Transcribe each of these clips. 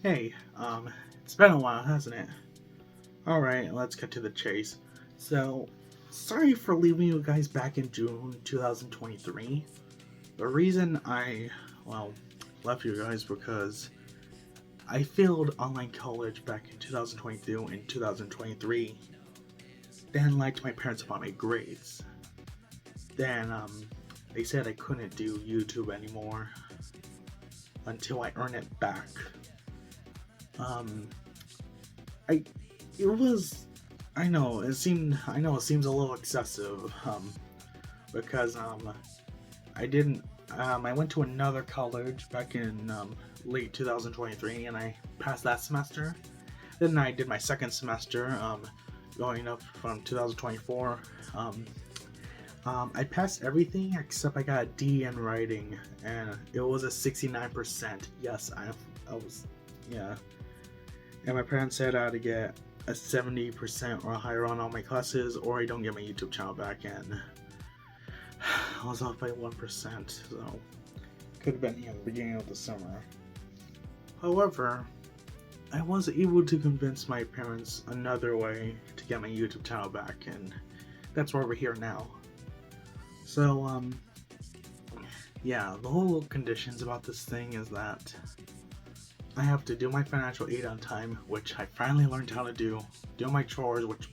Hey, it's been a while, hasn't it? Alright, let's get to the chase. So, sorry for leaving you guys back in June 2023. The reason well, left you guys because I failed online college back in 2022 and 2023. Then lied to my parents about my grades. Then, they said I couldn't do YouTube anymore until I earn it back. Um, I it was I know it seems a little excessive because I went to another college back in late 2023 and I passed that semester. Then I did my second semester going up from 2024. I passed everything except I got a D in writing and it was a 69%. Yes, I was yeah. And my parents said I had to get a 70% or higher on all my classes, or I don't get my YouTube channel back in. I was off by 1%, so could have been the beginning of the summer. However, I was able to convince my parents another way to get my YouTube channel back, and that's why we're here now. So, yeah, the whole conditions about this thing is that I have to do my financial aid on time, which I finally learned how to do my chores, which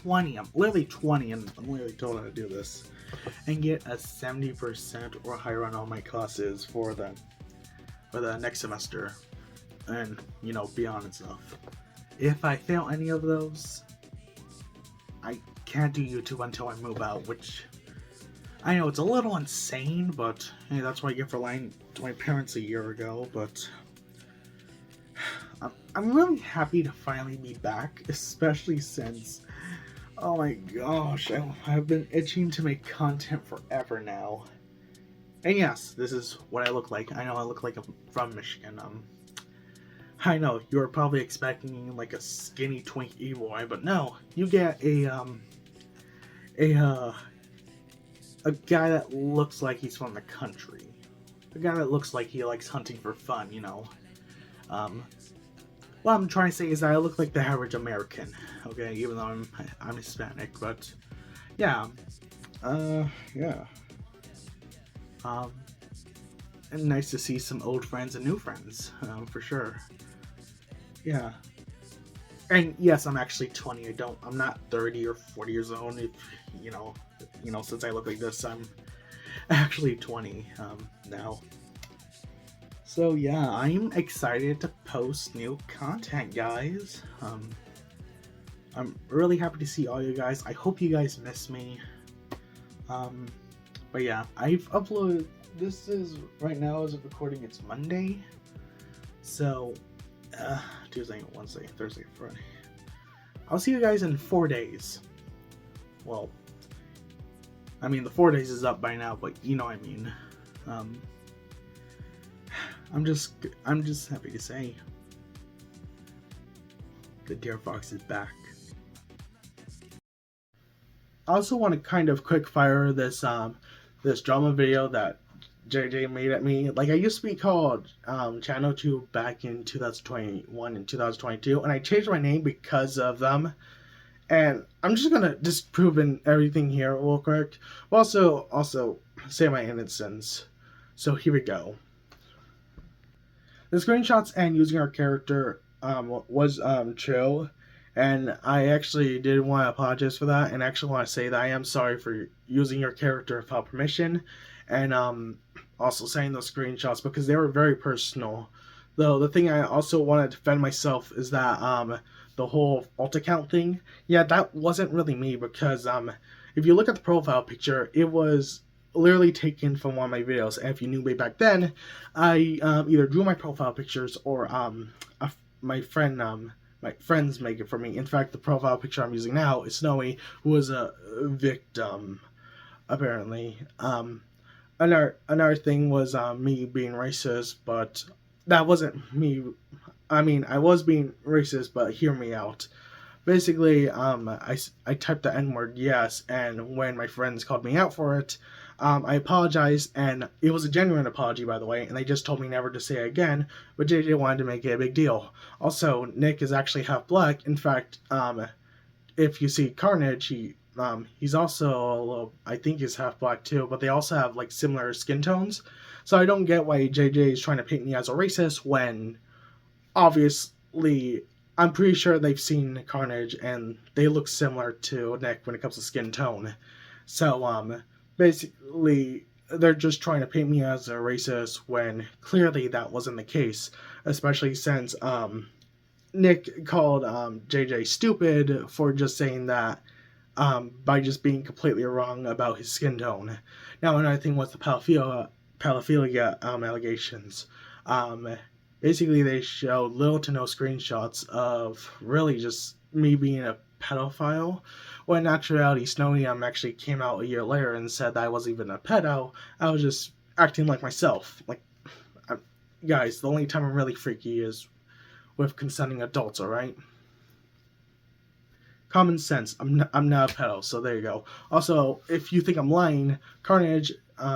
I'm literally 20 and I'm literally told how to do this, and get a 70% or higher on all my classes for the next semester, and beyond and stuff. If I fail any of those, I can't do YouTube until I move out, which I know it's a little insane, but hey, that's what I get for lying to my parents a year ago. But I'm really happy to finally be back, especially since, oh my gosh, I've been itching to make content forever now. And yes, this is what I look like. I know I look like I'm from Michigan. I know you're probably expecting like a skinny twink e-boy, but no, you get a a guy that looks like he's from the country, a guy that looks like he likes hunting for fun. Um, what I'm trying to say is that I look like the average American, okay, even though I'm Hispanic, but yeah, yeah. Um, and nice to see some old friends and new friends, for sure. Yeah, and yes, I'm actually 20. I'm not 30 or 40 years old. If you know, since I look like this, I'm actually 20 now. So yeah, I'm excited to post new content, guys. I'm really happy to see all you guys. I hope you guys miss me. Um, but yeah, I've uploaded. This is right now as of recording. It's Monday, so Tuesday, Wednesday, Thursday, Friday. I'll see you guys in 4 days. Well, I mean the 4 days is up by now, but you know what I mean. Um, I'm just happy to say the Deer Fox is back. I also want to kind of quick fire this drama video that JJ made at me. Like, I used to be called Channel 2 back in 2021 and 2022, and I changed my name because of them. And I'm just gonna disprove everything here real quick. Also say my innocence. So here we go. The screenshots and using our character was chill, and I actually did want to apologize for that, and actually want to say that I am sorry for using your character without permission, and also saying those screenshots because they were very personal. Though the thing I also want to defend myself is that the whole alt account thing, yeah, that wasn't really me because if you look at the profile picture, it was literally taken from one of my videos. And if you knew me back then, I either drew my profile pictures or my friends make it for me. In fact, the profile picture I'm using now is Snowy, who was a victim, apparently. Another thing was me being racist, but that wasn't me. I mean, I was being racist, but hear me out. Basically, I typed the N word yes, and when my friends called me out for it, I apologized, and it was a genuine apology, by the way, and they just told me never to say it again, but JJ wanted to make it a big deal. Also, Nick is actually half black. In fact, if you see Carnage, he's also a little, I think he's half black too, but they also have like similar skin tones. So I don't get why JJ is trying to paint me as a racist when obviously I'm pretty sure they've seen Carnage and they look similar to Nick when it comes to skin tone. So basically they're just trying to paint me as a racist when clearly that wasn't the case, especially since Nick called JJ stupid for just saying that by just being completely wrong about his skin tone. Now, another thing was the pedophilia allegations. Basically, they showed little to no screenshots of really just me being a pedophile, when in actuality, Snowy actually came out a year later and said that I wasn't even a pedo. I was just acting like myself. Like, guys, the only time I'm really freaky is with consenting adults, alright? Common sense. I'm not a pedo, so there you go. Also, if you think I'm lying, Carnage,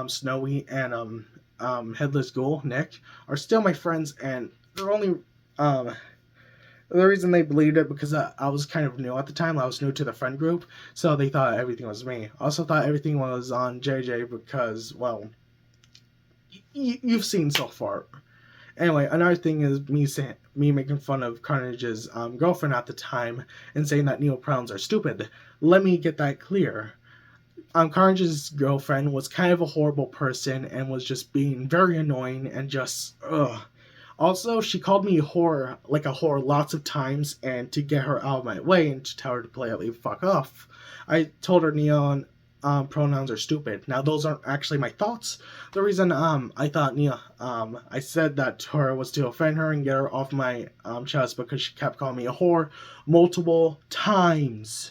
Snowy, and Headless Ghoul, Nick, are still my friends, and they're only the reason they believed it because I was kind of new at the time. I was new to the friend group, so they thought everything was me. I also thought everything was on JJ because, well, you've seen so far. Anyway, another thing is me making fun of Carnage's girlfriend at the time and saying that neopronouns are stupid. Let me get that clear. Carnage's girlfriend was kind of a horrible person and was just being very annoying and just ugh. Also, she called me a whore lots of times, and to get her out of my way and to tell her to politely fuck off, I told her neon pronouns are stupid. Now, those aren't actually my thoughts. The reason I thought I said that to her was to offend her and get her off my chest because she kept calling me a whore multiple times.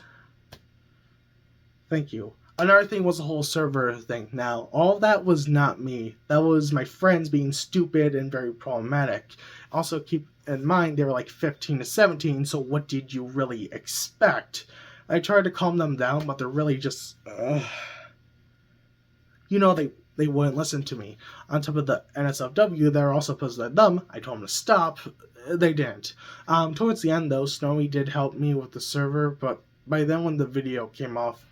Thank you. Another thing was the whole server thing. Now, all that was not me. That was my friends being stupid and very problematic. Also, keep in mind, they were like 15 to 17, so what did you really expect? I tried to calm them down, but they're really just... You know, they wouldn't listen to me. On top of the NSFW, they're also pissed at them. I told them to stop. They didn't. Towards the end, though, Snowy did help me with the server, but by then when the video came off...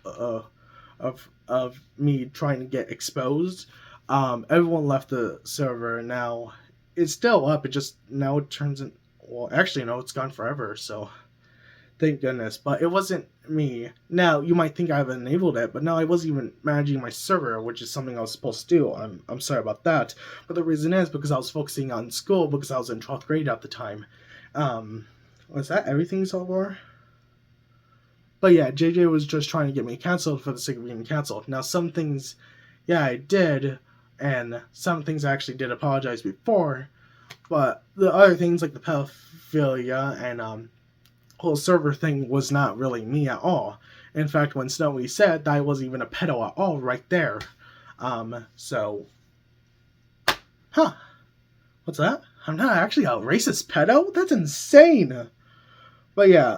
of me trying to get exposed, everyone left the server. Now it's still up, it just now it turns in, well, actually no, it's gone forever, so thank goodness. But it wasn't me. Now you might think I've enabled it, but no, I wasn't even managing my server, which is something I was supposed to do. I'm sorry about that, but the reason is because I was focusing on school because I was in 12th grade at the time. Was that everything so far? But yeah, JJ was just trying to get me canceled for the sake of being canceled. Now, some things, yeah, I did, and some things I actually did apologize before, but the other things, like the pedophilia and whole server thing, was not really me at all. In fact, when Snowy said that I wasn't even a pedo at all right there. So... Huh. What's that? I'm not actually a racist pedo? That's insane! But yeah,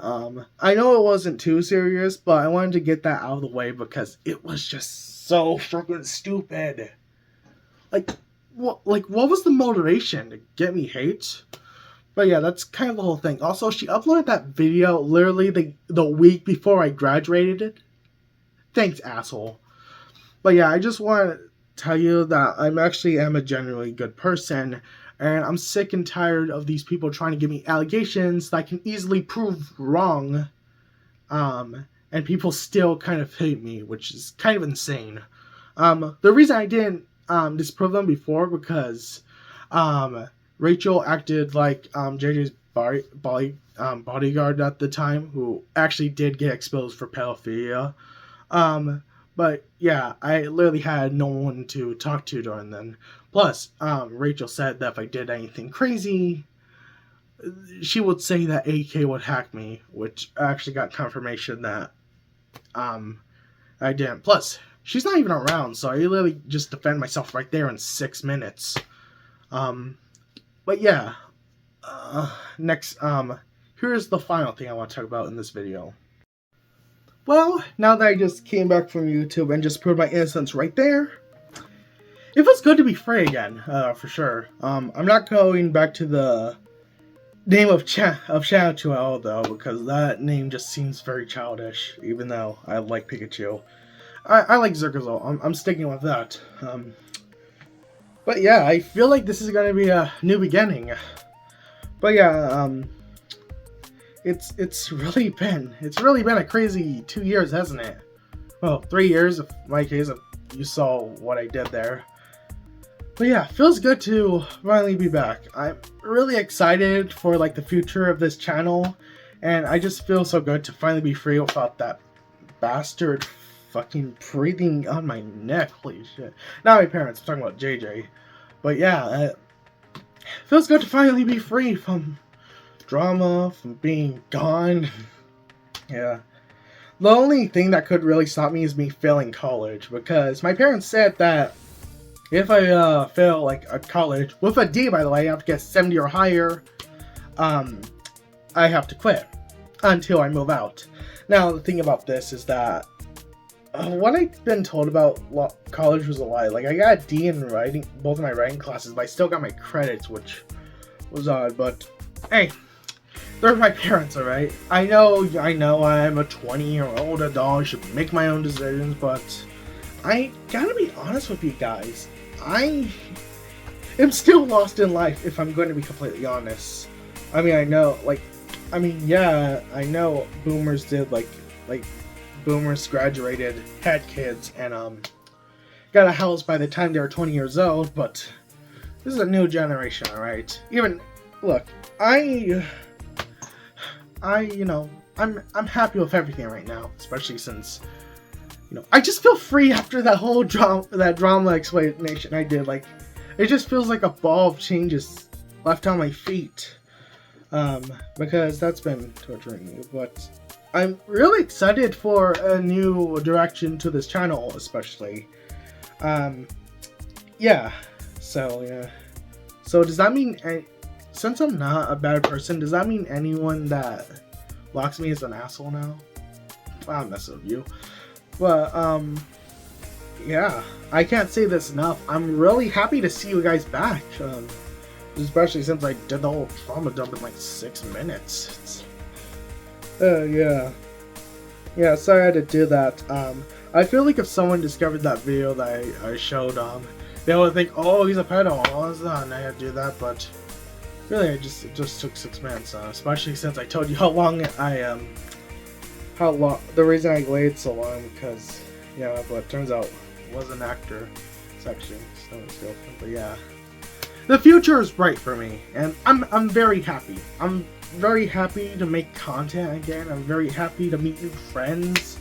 I know it wasn't too serious, but I wanted to get that out of the way because it was just so freaking stupid. Like what was the motivation? To get me hate? But yeah, that's kind of the whole thing. Also, she uploaded that video literally the week before I graduated. Thanks, asshole. But yeah, I just want to tell you that I'm actually am a genuinely good person. And I'm sick and tired of these people trying to give me allegations that I can easily prove wrong. And people still kind of hate me, which is kind of insane. The reason I didn't disprove them before because Rachel acted like JJ's bodyguard at the time, who actually did get exposed for pedophilia. But yeah, I literally had no one to talk to during then. Plus, Rachel said that if I did anything crazy, she would say that AK would hack me, which I actually got confirmation that I didn't. Plus, she's not even around, so I literally just defend myself right there in 6 minutes. But yeah, next, here's the final thing I want to talk about in this video. Well, now that I just came back from YouTube and just proved my innocence right there, it feels good to be free again, for sure. I'm not going back to the name of Shadow 2L though, because that name just seems very childish, even though I like Pikachu. I like Zerkazol. I'm sticking with that. But yeah, I feel like this is going to be a new beginning. But yeah, it's really been a crazy 2 years, hasn't it? Well, 3 years if my case, if you saw what I did there. But yeah, feels good to finally be back. I'm really excited for like the future of this channel, and I just feel so good to finally be free without that bastard fucking breathing on my neck. Holy shit. Not my parents, I'm talking about JJ. But yeah, it feels good to finally be free from drama, from being gone. Yeah. The only thing that could really stop me is me failing college, because my parents said that if I fail like a college with a D, by the way, I have to get 70 or higher. I have to quit until I move out. Now the thing about this is that what I've been told about college was a lie. Like I got a D in writing, both of my writing classes, but I still got my credits, which was odd. But hey, they're my parents, alright? I know I'm a 20-year-old adult, I should make my own decisions, but I gotta be honest with you guys. I am still lost in life, if I'm going to be completely honest. I mean, I know boomers did, like, boomers graduated, had kids, and, got a house by the time they were 20 years old, but this is a new generation, alright? Even, look, I'm happy with everything right now, especially since, I just feel free after that whole drama explanation I did. Like, it just feels like a ball of changes left on my feet, because that's been torturing me. But I'm really excited for a new direction to this channel, especially. Yeah. So does that mean, since I'm not a bad person, does that mean anyone that locks me is an asshole now? I'm messing with you. But, yeah, I can't say this enough. I'm really happy to see you guys back. Especially since I did the whole trauma dump in like 6 minutes. Yeah. Yeah, sorry I had to do that. I feel like if someone discovered that video that I showed, they would think, oh, he's a pedo, all this and I had to do that, but really, it just took 6 minutes, especially since I told you how long the reason I waited so long, because, yeah, but it turns out it was an actor section, so it's different, but yeah. The future is bright for me, and I'm very happy. I'm very happy to make content again. I'm very happy to meet new friends.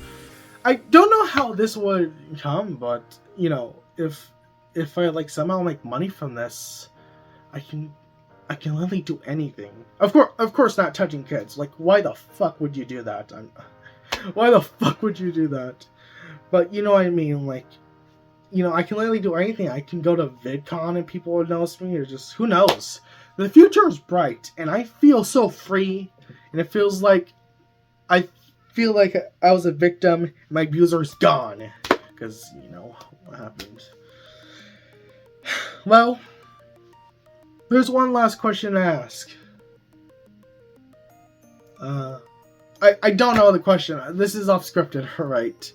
I don't know how this would come, but, if I, like, somehow make money from this, I can literally do anything. Of course not touching kids. Like, why the fuck would you do that? Why the fuck would you do that? But you know what I mean, like, I can literally do anything. I can go to VidCon and people would notice me, or just, who knows? The future is bright, and I feel so free, and it feels like, I was a victim, and my abuser is gone. Because, what happened. Well, there's one last question to ask. I don't know the question. This is off scripted, alright.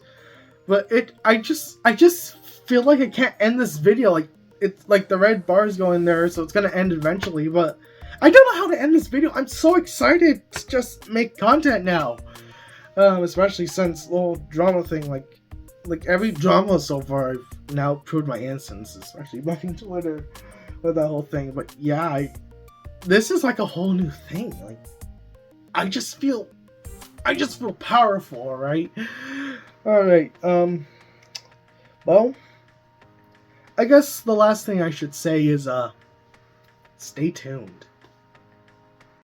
But I just feel like I can't end this video. Like, it's like the red bar's going there, so it's gonna end eventually, but I don't know how to end this video. I'm so excited to just make content now. Especially since the whole drama thing, like every drama so far, I've now proved my innocence, especially back in Twitter with that whole thing. But yeah, this is like a whole new thing. Like, I just feel powerful, right? Alright, well, I guess the last thing I should say is, stay tuned.